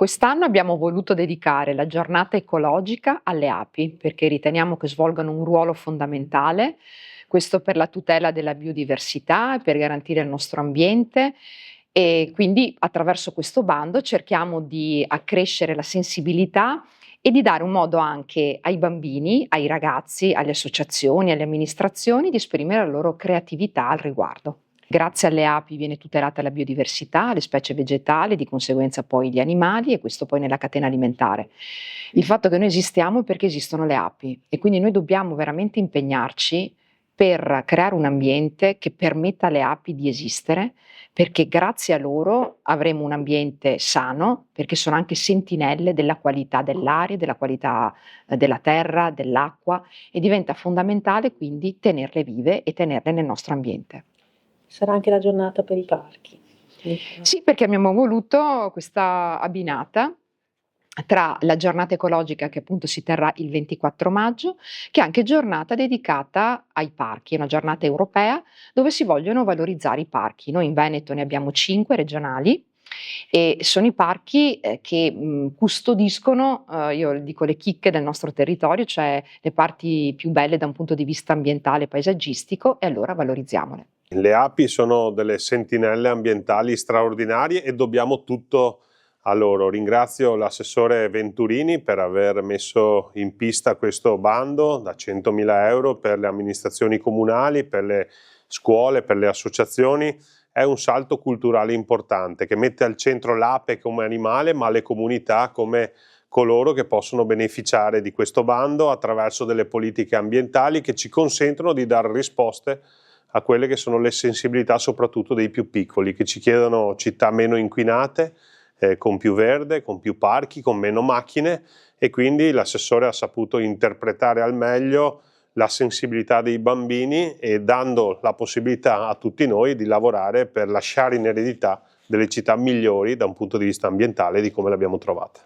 Quest'anno abbiamo voluto dedicare la giornata ecologica alle api, perché riteniamo che svolgano un ruolo fondamentale, questo per la tutela della biodiversità e per garantire il nostro ambiente e quindi attraverso questo bando cerchiamo di accrescere la sensibilità e di dare un modo anche ai bambini, ai ragazzi, alle associazioni, alle amministrazioni di esprimere la loro creatività al riguardo. Grazie alle api viene tutelata la biodiversità, le specie vegetali, di conseguenza poi gli animali e questo poi nella catena alimentare. Il fatto che noi esistiamo è perché esistono le api e quindi noi dobbiamo veramente impegnarci per creare un ambiente che permetta alle api di esistere, perché grazie a loro avremo un ambiente sano, perché sono anche sentinelle della qualità dell'aria, della qualità della terra, dell'acqua e diventa fondamentale quindi tenerle vive e tenerle nel nostro ambiente. Sarà anche la giornata per i parchi. Sì, perché abbiamo voluto questa abbinata tra la giornata ecologica che appunto si terrà il 24 maggio, che è anche giornata dedicata ai parchi, è una giornata europea dove si vogliono valorizzare i parchi. Noi in Veneto ne abbiamo 5 regionali e sono i parchi che custodiscono, io dico le chicche del nostro territorio, cioè le parti più belle da un punto di vista ambientale e paesaggistico e allora valorizziamole. Le api sono delle sentinelle ambientali straordinarie e dobbiamo tutto a loro. Ringrazio l'assessore Venturini per aver messo in pista questo bando da 100.000 euro per le amministrazioni comunali, per le scuole, per le associazioni. È un salto culturale importante che mette al centro l'ape come animale, ma le comunità come coloro che possono beneficiare di questo bando attraverso delle politiche ambientali che ci consentono di dare risposte a quelle che sono le sensibilità soprattutto dei più piccoli, che ci chiedono città meno inquinate, con più verde, con più parchi, con meno macchine e quindi l'assessore ha saputo interpretare al meglio la sensibilità dei bambini e dando la possibilità a tutti noi di lavorare per lasciare in eredità delle città migliori da un punto di vista ambientale di come le abbiamo trovate.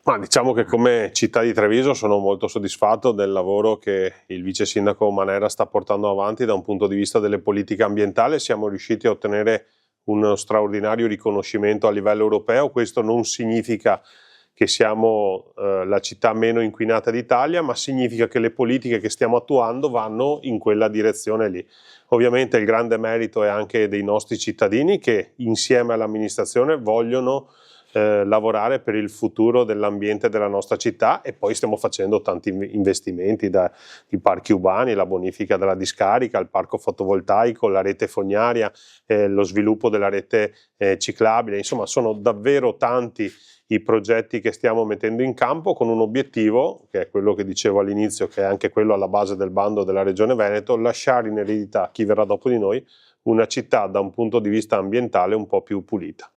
Ma diciamo che come città di Treviso sono molto soddisfatto del lavoro che il vice sindaco Manera sta portando avanti da un punto di vista delle politiche ambientali. Siamo riusciti a ottenere uno straordinario riconoscimento a livello europeo. Questo non significa che siamo la città meno inquinata d'Italia, ma significa che le politiche che stiamo attuando vanno in quella direzione lì. Ovviamente il grande merito è anche dei nostri cittadini che insieme all'amministrazione vogliono lavorare per il futuro dell'ambiente della nostra città e poi stiamo facendo tanti investimenti dai parchi urbani, la bonifica della discarica, il parco fotovoltaico, la rete fognaria, lo sviluppo della rete ciclabile, insomma sono davvero tanti i progetti che stiamo mettendo in campo con un obiettivo, che è quello che dicevo all'inizio, che è anche quello alla base del bando della Regione Veneto, lasciare in eredità a chi verrà dopo di noi una città da un punto di vista ambientale un po' più pulita.